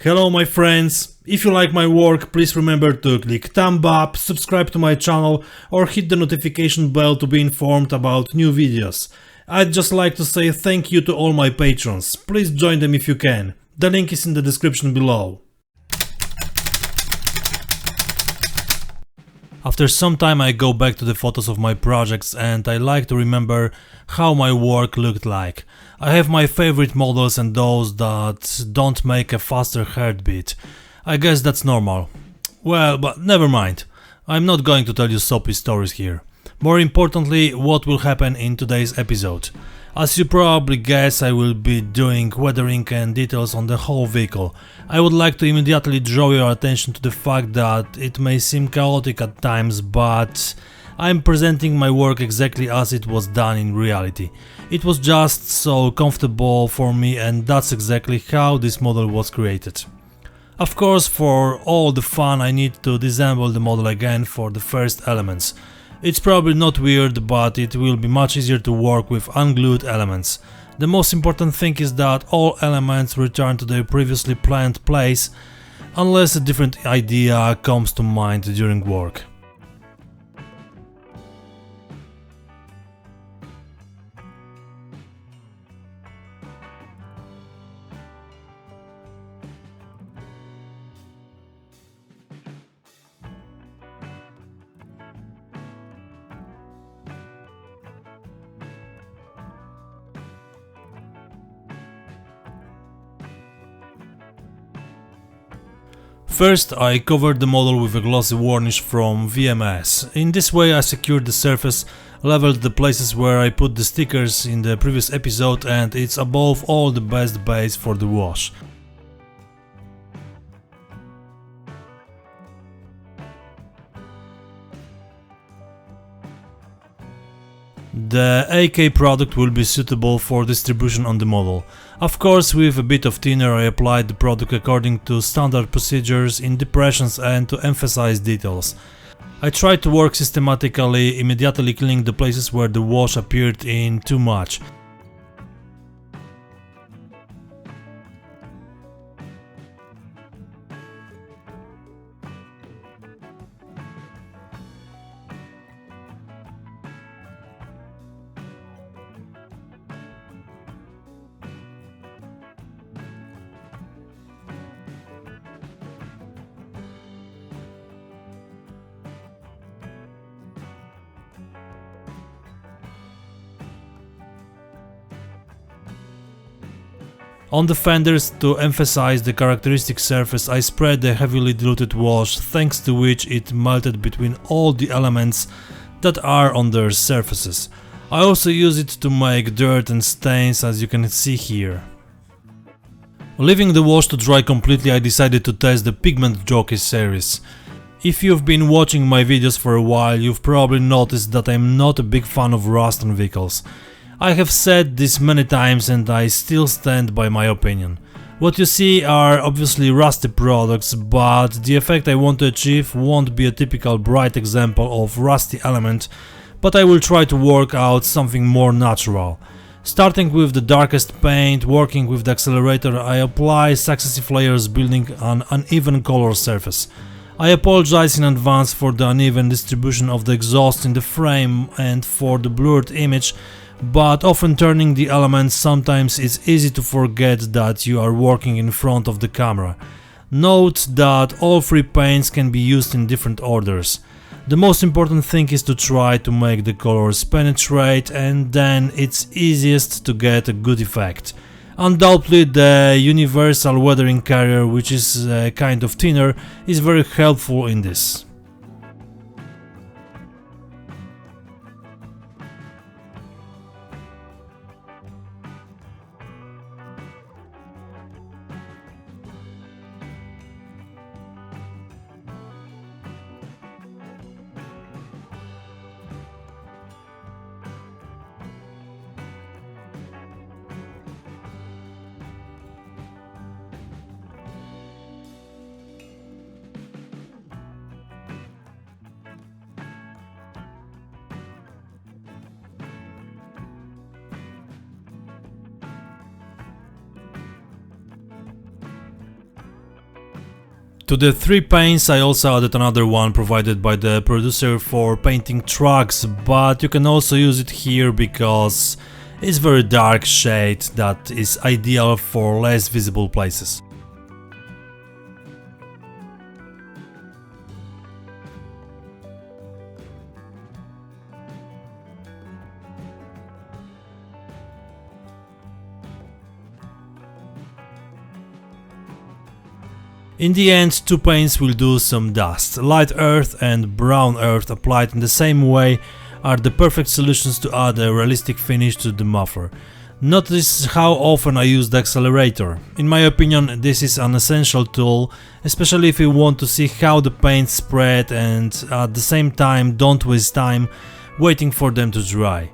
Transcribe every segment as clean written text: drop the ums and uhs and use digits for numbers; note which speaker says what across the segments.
Speaker 1: Hello my friends, if you like my work, please remember to click thumb up, subscribe to my channel or hit the notification bell to be informed about new videos. I'd just like to say thank you to all my patrons, please join them if you can, the link is in the description below. After some time I go back to the photos of my projects and I like to remember how my work looked like. I have my favorite models and those that don't make a faster heartbeat. I guess that's normal. Well, but never mind. I'm not going to tell you soapy stories here. More importantly, what will happen in today's episode. As you probably guess, I will be doing weathering and details on the whole vehicle. I would like to immediately draw your attention to the fact that it may seem chaotic at times, but I'm presenting my work exactly as it was done in reality. It was just so comfortable for me, and that's exactly how this model was created. Of course, for all the fun I need to disassemble the model again for the first elements. It's probably not weird, but it will be much easier to work with unglued elements. The most important thing is that all elements return to their previously planned place, unless a different idea comes to mind during work. First, I covered the model with a glossy varnish from VMS. In this way I secured the surface, leveled the places where I put the stickers in the previous episode, and it's above all the best base for the wash. The AK product will be suitable for distribution on the model. Of course, with a bit of thinner I applied the product according to standard procedures in depressions and to emphasize details. I tried to work systematically, immediately cleaning the places where the wash appeared in too much. On the fenders, to emphasize the characteristic surface, I spread a heavily diluted wash, thanks to which it melted between all the elements that are on their surfaces. I also use it to make dirt and stains, as you can see here. Leaving the wash to dry completely, I decided to test the Pigment Jockey series. If you've been watching my videos for a while, you've probably noticed that I'm not a big fan of rust on vehicles. I have said this many times and I still stand by my opinion. What you see are obviously rusty products, but the effect I want to achieve won't be a typical bright example of rusty element, but I will try to work out something more natural. Starting with the darkest paint, working with the accelerator, I apply successive layers building an uneven color surface. I apologize in advance for the uneven distribution of the exhaust in the frame and for the blurred image, but often turning the elements sometimes it's easy to forget that you are working in front of the camera. Note that all three paints can be used in different orders. The most important thing is to try to make the colors penetrate, and then it's easiest to get a good effect. Undoubtedly the universal weathering carrier, which is kind of thinner, is very helpful in this. To the 3 paints I also added another one provided by the producer for painting trucks, but you can also use it here because it's very dark shade that is ideal for less visible places. In the end, 2 paints will do some dust. Light earth and brown earth applied in the same way are the perfect solutions to add a realistic finish to the muffler. Notice how often I use the accelerator. In my opinion, this is an essential tool, especially if you want to see how the paints spread and at the same time don't waste time waiting for them to dry.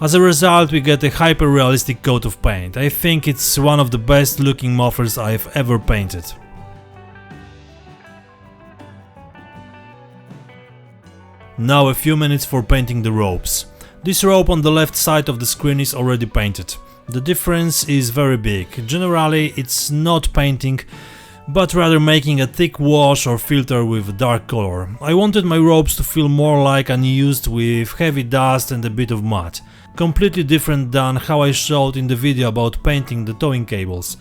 Speaker 1: As a result, we get a hyper-realistic coat of paint. I think it's one of the best looking mufflers I've ever painted. Now a few minutes for painting the ropes. This rope on the left side of the screen is already painted. The difference is very big. Generally, it's not painting, but rather making a thick wash or filter with a dark color. I wanted my ropes to feel more like unused with heavy dust and a bit of mud. Completely different than how I showed in the video about painting the towing cables.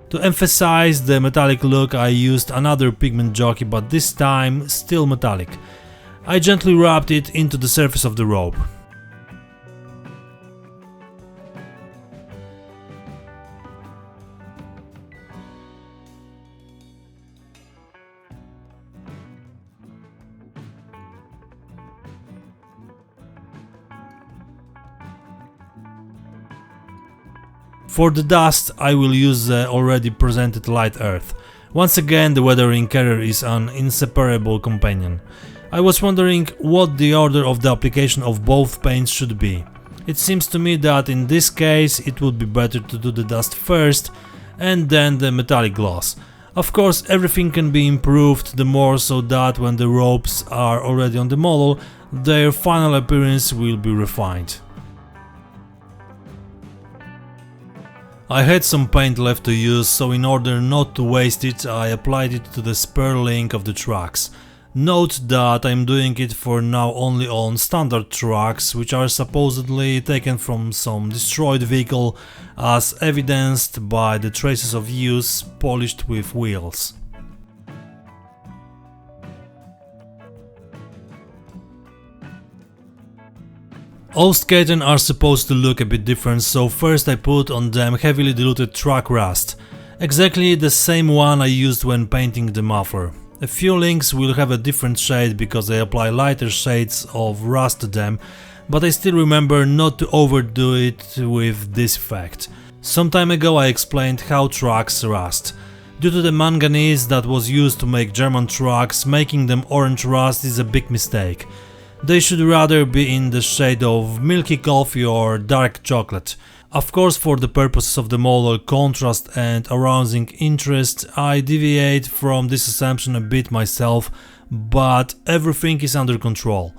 Speaker 1: To emphasize the metallic look, I used another pigment jockey, but this time still metallic. I gently rubbed it into the surface of the rope. For the dust, I will use the already presented light earth. Once again, the weathering carrier is an inseparable companion. I was wondering what the order of the application of both paints should be. It seems to me that in this case it would be better to do the dust first and then the metallic gloss. Of course, everything can be improved, the more so that when the ropes are already on the model, their final appearance will be refined. I had some paint left to use, so in order not to waste it, I applied it to the spare link of the trucks. Note that I'm doing it for now only on standard trucks, which are supposedly taken from some destroyed vehicle, as evidenced by the traces of use polished with wheels. All skaten are supposed to look a bit different, so first I put on them heavily diluted truck rust. Exactly the same one I used when painting the muffler. A few links will have a different shade because I apply lighter shades of rust to them, but I still remember not to overdo it with this effect. Some time ago I explained how trucks rust. Due to the manganese that was used to make German trucks, making them orange rust is a big mistake. They should rather be in the shade of milky coffee or dark chocolate. Of course, for the purposes of the model contrast and arousing interest, I deviate from this assumption a bit myself, but everything is under control.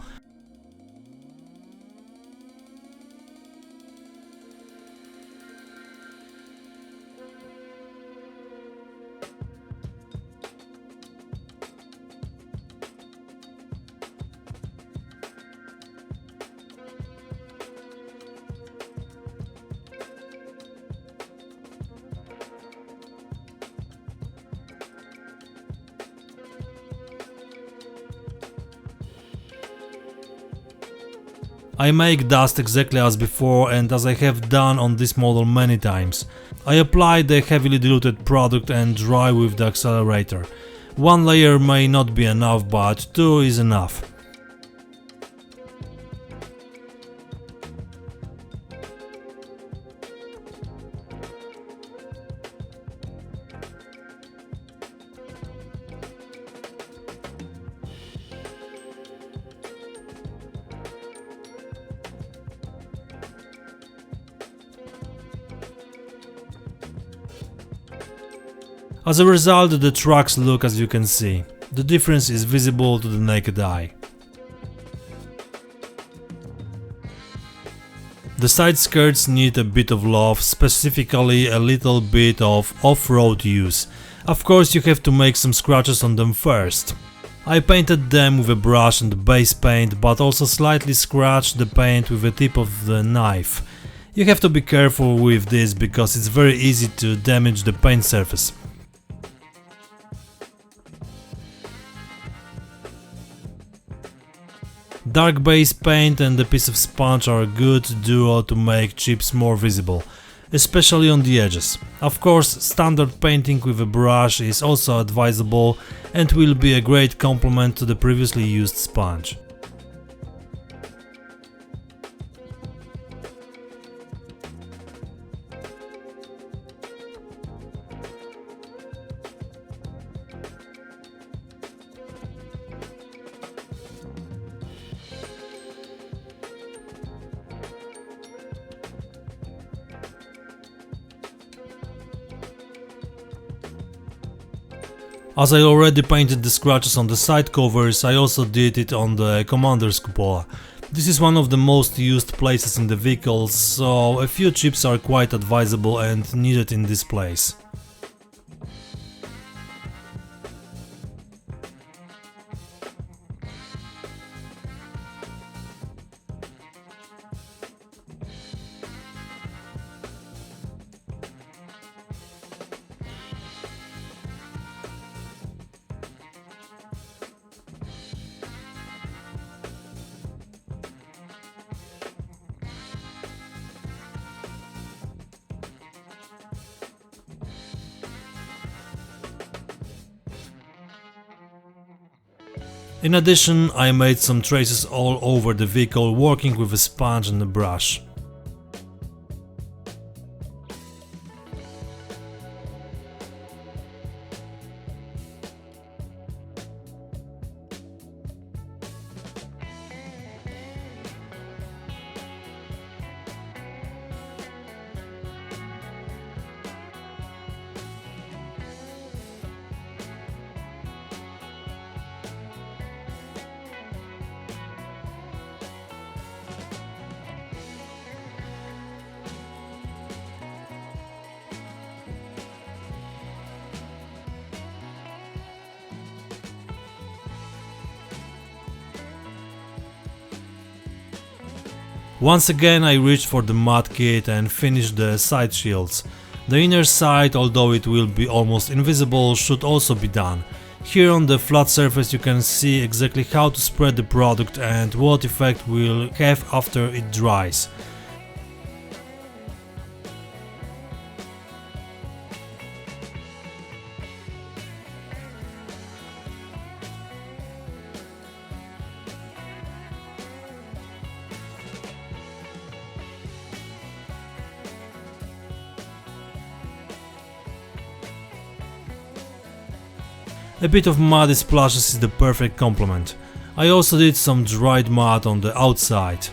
Speaker 1: I make dust exactly as before and as I have done on this model many times. I apply the heavily diluted product and dry with the accelerator. One layer may not be enough, but 2 is enough. As a result, the trucks look as you can see. The difference is visible to the naked eye. The side skirts need a bit of love, specifically a little bit of off-road use. Of course, you have to make some scratches on them first. I painted them with a brush and base paint, but also slightly scratched the paint with the tip of the knife. You have to be careful with this because it's very easy to damage the paint surface. Dark base paint and a piece of sponge are a good duo to make chips more visible, especially on the edges. Of course, standard painting with a brush is also advisable and will be a great complement to the previously used sponge. As I already painted the scratches on the side covers, I also did it on the commander's cupola. This is one of the most used places in the vehicle, so a few chips are quite advisable and needed in this place. In addition, I made some traces all over the vehicle working with a sponge and a brush. Once again I reached for the mud kit and finished the side shields. The inner side, although it will be almost invisible, should also be done. Here on the flat surface you can see exactly how to spread the product and what effect will have after it dries. A bit of muddy splashes is the perfect complement. I also did some dried mud on the outside.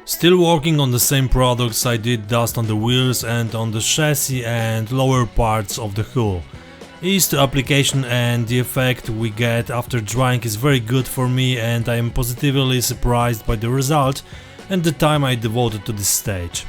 Speaker 1: Still working on the same products, I did dust on the wheels and on the chassis and lower parts of the hull. Ease to application and the effect we get after drying is very good for me, and I am positively surprised by the result and the time I devoted to this stage.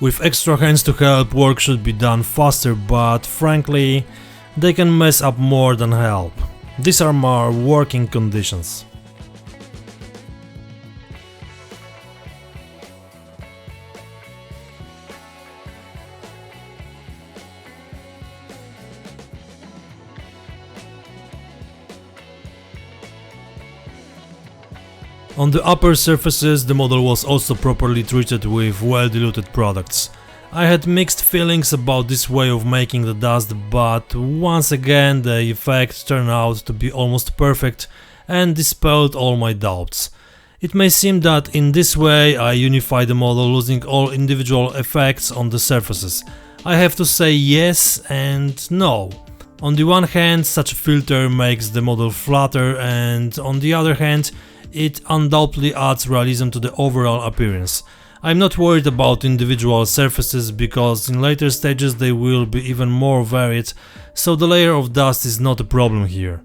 Speaker 1: With extra hands to help, work should be done faster, but frankly, they can mess up more than help. These are my working conditions. On the upper surfaces, the model was also properly treated with well-diluted products. I had mixed feelings about this way of making the dust, but once again the effect turned out to be almost perfect and dispelled all my doubts. It may seem that in this way I unify the model, losing all individual effects on the surfaces. I have to say yes and no. On the one hand, such a filter makes the model flatter, and on the other hand, it undoubtedly adds realism to the overall appearance. I'm not worried about individual surfaces because in later stages they will be even more varied, so the layer of dust is not a problem here.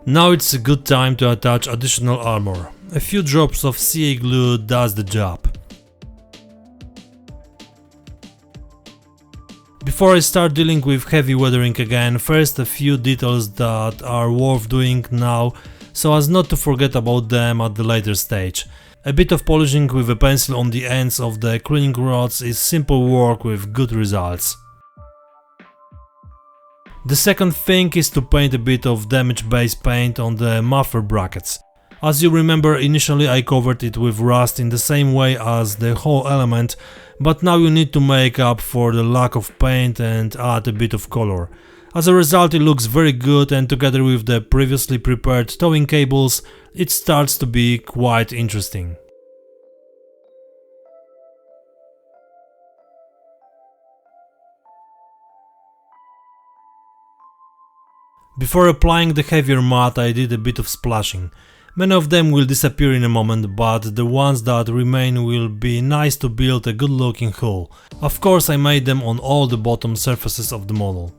Speaker 1: Now it's a good time to attach additional armor. A few drops of CA glue does the job. Before I start dealing with heavy weathering again, first a few details that are worth doing now so as not to forget about them at the later stage. A bit of polishing with a pencil on the ends of the cleaning rods is simple work with good results. The second thing is to paint a bit of damage base paint on the muffler brackets. As you remember, initially I covered it with rust in the same way as the whole element, but now you need to make up for the lack of paint and add a bit of color. As a result, it looks very good, and together with the previously prepared towing cables, it starts to be quite interesting. Before applying the heavier matte, I did a bit of splashing. Many of them will disappear in a moment, but the ones that remain will be nice to build a good looking hull. Of course, I made them on all the bottom surfaces of the model.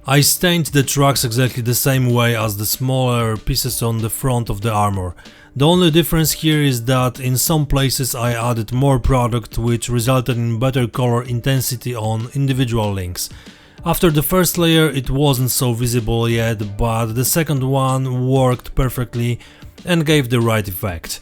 Speaker 1: I stained the tracks exactly the same way as the smaller pieces on the front of the armor. The only difference here is that in some places I added more product, which resulted in better color intensity on individual links. After the first layer it wasn't so visible yet, but the second one worked perfectly and gave the right effect.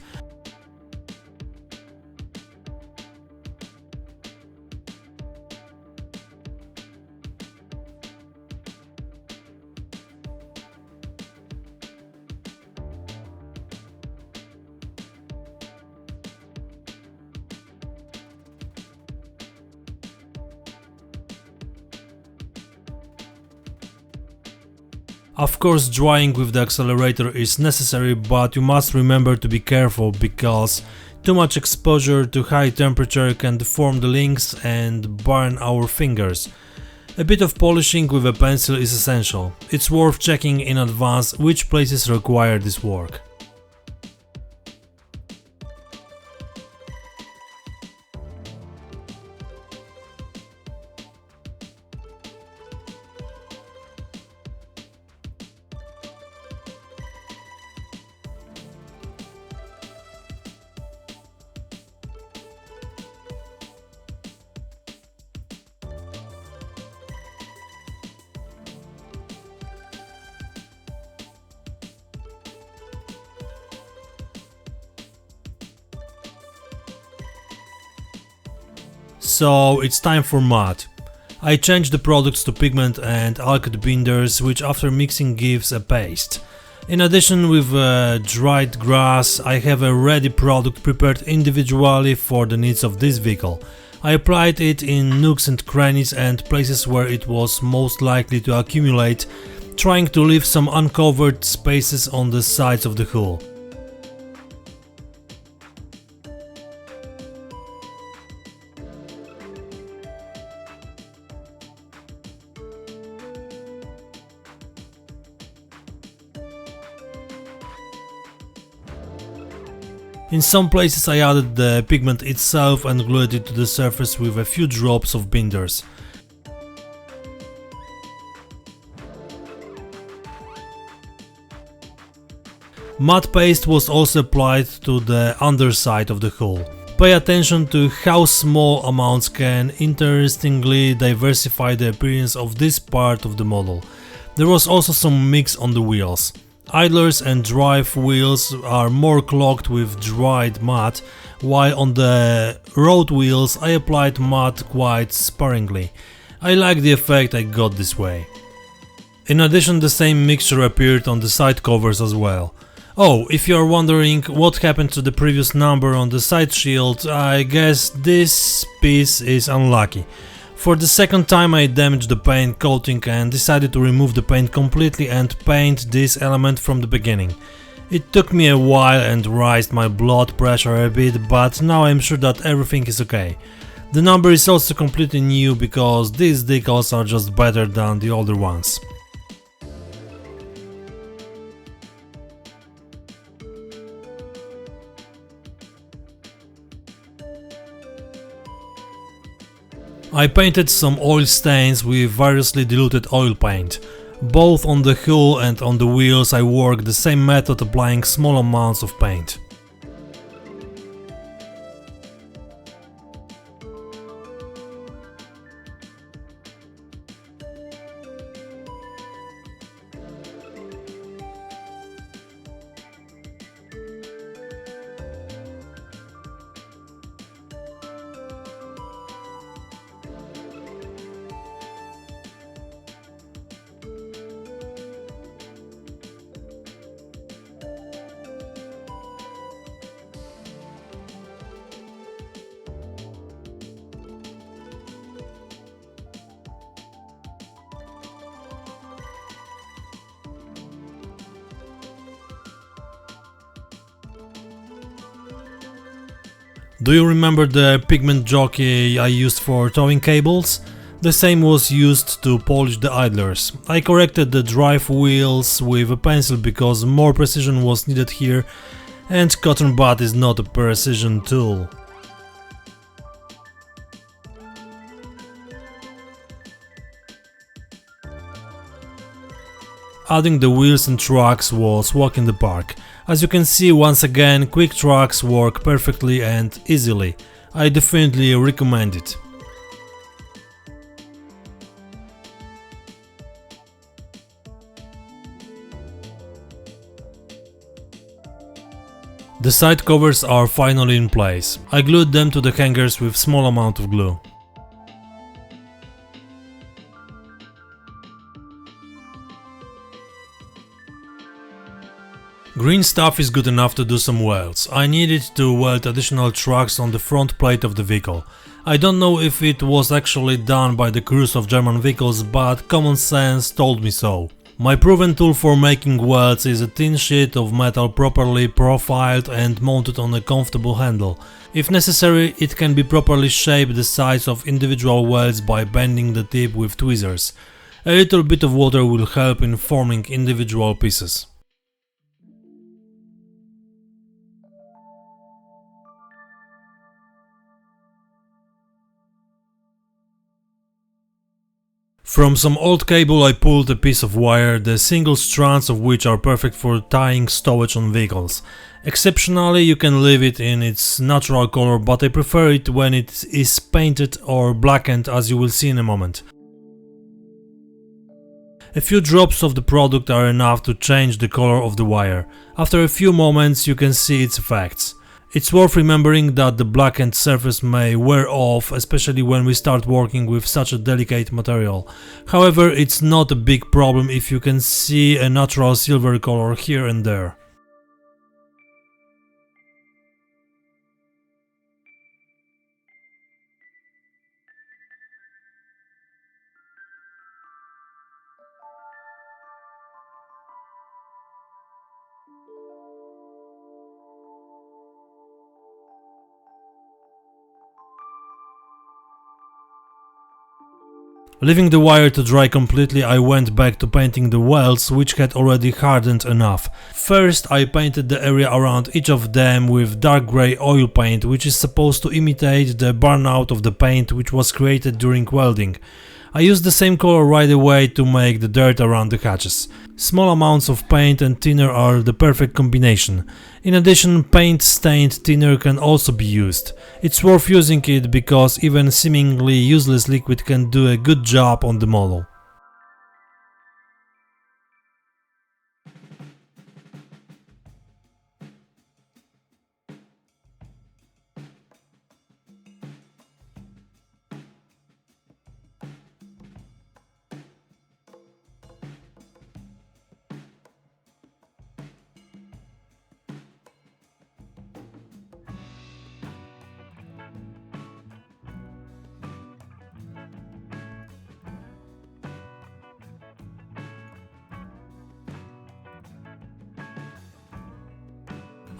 Speaker 1: Of course, drying with the accelerator is necessary, but you must remember to be careful because too much exposure to high temperature can deform the links and burn our fingers. A bit of polishing with a pencil is essential. It's worth checking in advance which places require this work. So it's time for matte. I changed the products to pigment and alkyd binders, which after mixing gives a paste. In addition, with dried grass, I have a ready product prepared individually for the needs of this vehicle. I applied it in nooks and crannies and places where it was most likely to accumulate, trying to leave some uncovered spaces on the sides of the hull. In some places I added the pigment itself and glued it to the surface with a few drops of binders. Matte paste was also applied to the underside of the hull. Pay attention to how small amounts can interestingly diversify the appearance of this part of the model. There was also some mix on the wheels. Idlers and drive wheels are more clogged with dried matte, while on the road wheels I applied matte quite sparingly. I like the effect I got this way. In addition, the same mixture appeared on the side covers as well. Oh, if you are wondering what happened to the previous number on the side shield, I guess this piece is unlucky. For the second time I damaged the paint coating and decided to remove the paint completely and paint this element from the beginning. It took me a while and raised my blood pressure a bit, but now I'm sure that everything is okay. The number is also completely new because these decals are just better than the older ones. I painted some oil stains with variously diluted oil paint. Both on the hull and on the wheels I worked the same method, applying small amounts of paint. Do you remember the pigment jockey I used for towing cables? The same was used to polish the idlers. I corrected the drive wheels with a pencil because more precision was needed here, and cotton bud is not a precision tool. Adding the wheels and tracks was walk in the park. As you can see, once again, quick tracks work perfectly and easily. I definitely recommend it. The side covers are finally in place. I glued them to the hangers with small amount of glue. Green stuff is good enough to do some welds. I needed to weld additional tracks on the front plate of the vehicle. I don't know if it was actually done by the crews of German vehicles, but common sense told me so. My proven tool for making welds is a thin sheet of metal properly profiled and mounted on a comfortable handle. If necessary, it can be properly shaped the size of individual welds by bending the tip with tweezers. A little bit of water will help in forming individual pieces. From some old cable I pulled a piece of wire, the single strands of which are perfect for tying stowage on vehicles. Exceptionally, you can leave it in its natural color, but I prefer it when it is painted or blackened, as you will see in a moment. A few drops of the product are enough to change the color of the wire. After a few moments you can see its effects. It's worth remembering that the blackened surface may wear off, especially when we start working with such a delicate material. However, it's not a big problem if you can see a natural silver color here and there. Leaving the wire to dry completely, I went back to painting the welds, which had already hardened enough. First, I painted the area around each of them with dark grey oil paint, which is supposed to imitate the burnout of the paint which was created during welding. I used the same color right away to make the dirt around the hatches. Small amounts of paint and thinner are the perfect combination. In addition, paint-stained thinner can also be used. It's worth using it because even seemingly useless liquid can do a good job on the model.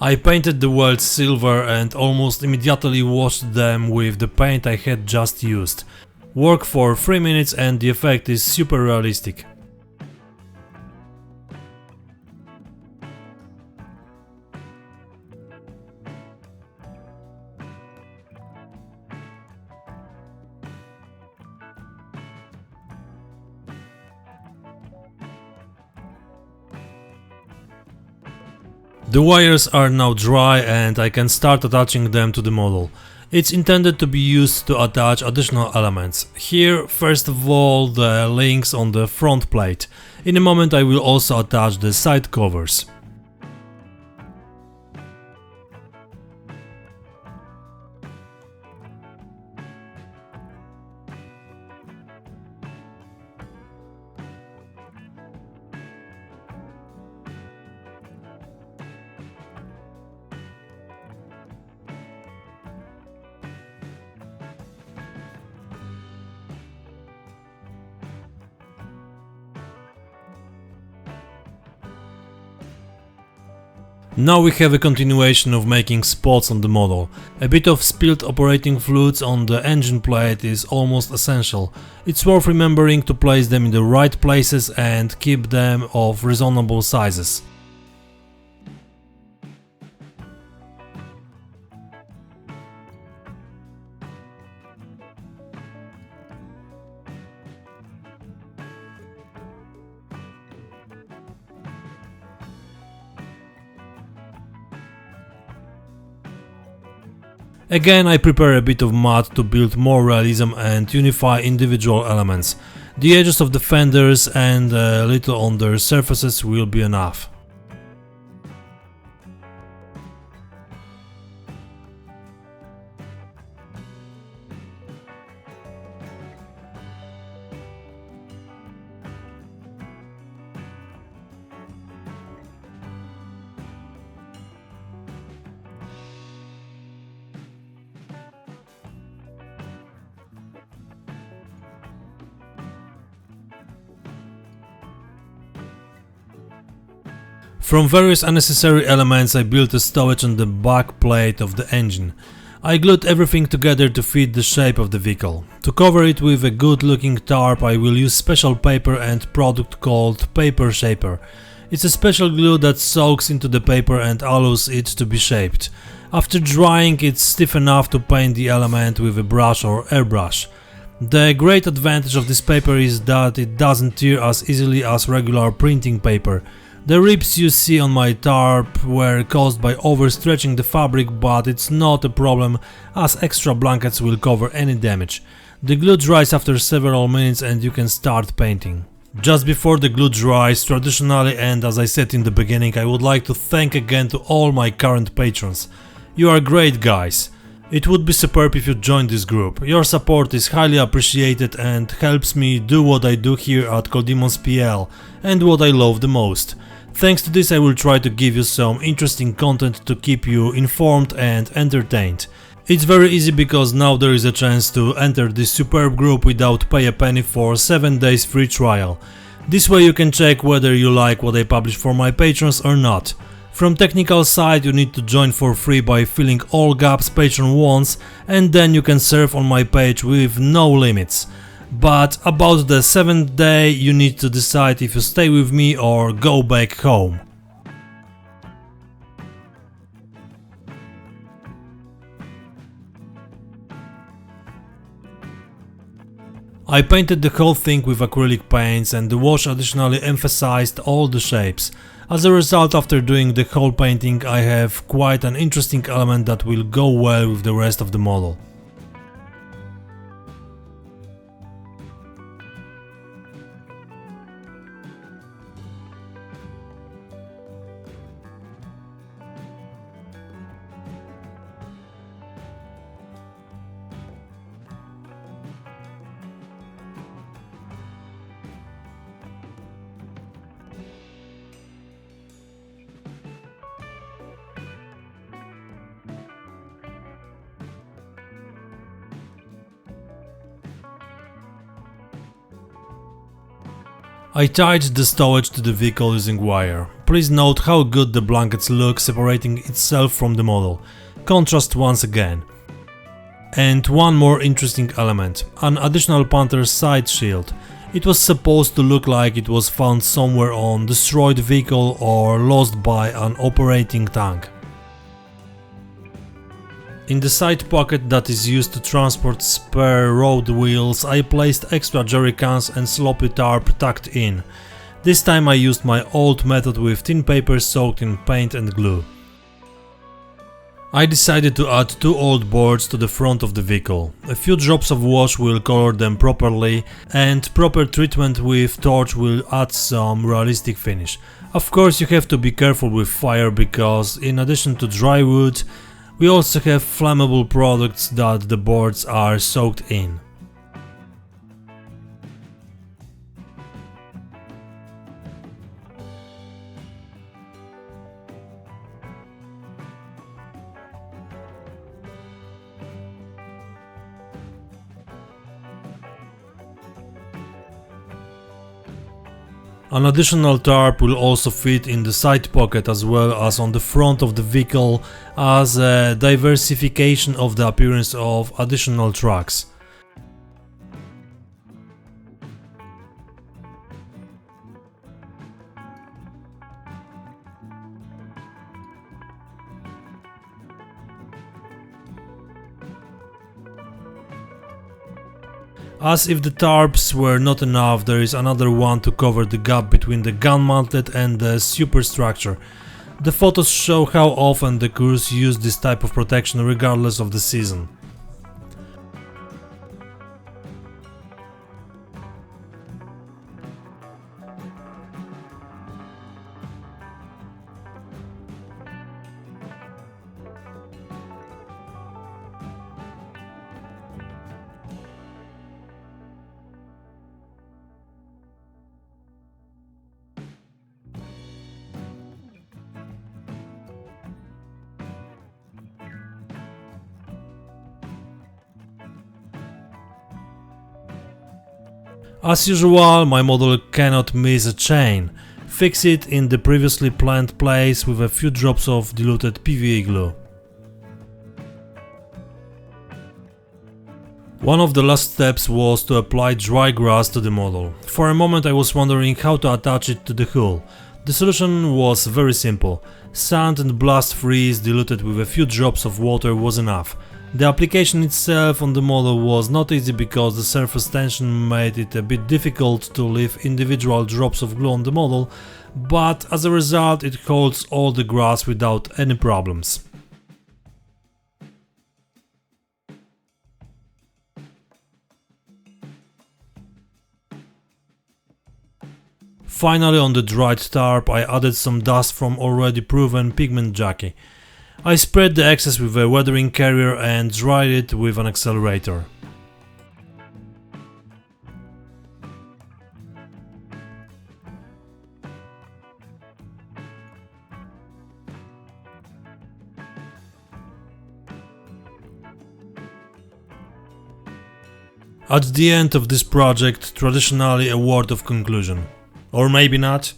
Speaker 1: I painted the welds silver and almost immediately washed them with the paint I had just used. Work for 3 minutes and the effect is super realistic. The wires are now dry and I can start attaching them to the model. It's intended to be used to attach additional elements. Here, first of all, the links on the front plate. In a moment I will also attach the side covers. Now we have a continuation of making spots on the model. A bit of spilled operating fluids on the engine plate is almost essential. It's worth remembering to place them in the right places and keep them of reasonable sizes. Again, I prepare a bit of mud to build more realism and unify individual elements. The edges of the fenders and a little on their surfaces will be enough. From various unnecessary elements I built a stowage on the back plate of the engine. I glued everything together to fit the shape of the vehicle. To cover it with a good looking tarp I will use special paper and product called Paper Shaper. It's a special glue that soaks into the paper and allows it to be shaped. After drying it's stiff enough to paint the element with a brush or airbrush. The great advantage of this paper is that it doesn't tear as easily as regular printing paper. The rips you see on my tarp were caused by overstretching the fabric, but it's not a problem as extra blankets will cover any damage. The glue dries after several minutes and you can start painting. Just before the glue dries, traditionally and as I said in the beginning, I would like to thank again to all my current patrons. You are great guys. It would be superb if you joined this group. Your support is highly appreciated and helps me do what I do here at coldemonspl and what I love the most. Thanks to this I will try to give you some interesting content to keep you informed and entertained. It's very easy because now there is a chance to enter this superb group without pay a penny for 7 days free trial. This way you can check whether you like what I publish for my patrons or not. From technical side you need to join for free by filling all gaps patron wants and then you can surf on my page with no limits. But about the 7th day you need to decide if you stay with me or go back home. I painted the whole thing with acrylic paints, and the wash additionally emphasized all the shapes. As a result, after doing the whole painting, I have quite an interesting element that will go well with the rest of the model. I tied the stowage to the vehicle using wire. Please note how good the blankets look separating itself from the model. Contrast once again. And one more interesting element, an additional Panther side shield. It was supposed to look like it was found somewhere on destroyed vehicle or lost by an operating tank. In the side pocket that is used to transport spare road wheels, I placed extra jerry cans and sloppy tarp tucked in. This time I used my old method with tin paper soaked in paint and glue. I decided to add 2 old boards to the front of the vehicle. A few drops of wash will color them properly, and proper treatment with torch will add some realistic finish. Of course, you have to be careful with fire because in addition to dry wood, we also have flammable products that the boards are soaked in. An additional tarp will also fit in the side pocket as well as on the front of the vehicle as a diversification of the appearance of additional tracks. As if the tarps were not enough, there is another one to cover the gap between the gun mantlet and the superstructure. The photos show how often the crews use this type of protection regardless of the season. As usual, my model cannot miss a chain. Fix it in the previously planned place with a few drops of diluted PVA glue. One of the last steps was to apply dry grass to the model. For a moment I was wondering how to attach it to the hull. The solution was very simple. Sand and blast freeze diluted with a few drops of water was enough. The application itself on the model was not easy because the surface tension made it a bit difficult to leave individual drops of glue on the model, but as a result it holds all the grass without any problems. Finally, on the dried tarp I added some dust from already proven pigment jockey. I spread the excess with a weathering carrier and dried it with an accelerator. At the end of this project, traditionally a word of conclusion. Or maybe not.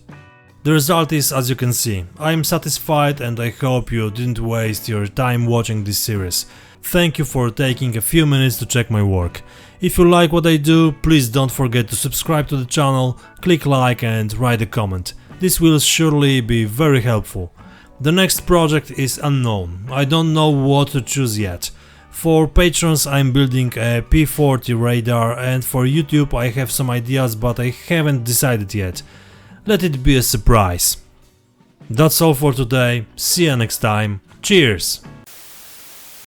Speaker 1: The result is as you can see. I am satisfied and I hope you didn't waste your time watching this series. Thank you for taking a few minutes to check my work. If you like what I do, please don't forget to subscribe to the channel, click like and write a comment. This will surely be very helpful. The next project is unknown. I don't know what to choose yet. For patrons I'm building a P40 radar, and for YouTube I have some ideas, but I haven't decided yet. Let it be a surprise. That's all for today. See you next time. Cheers!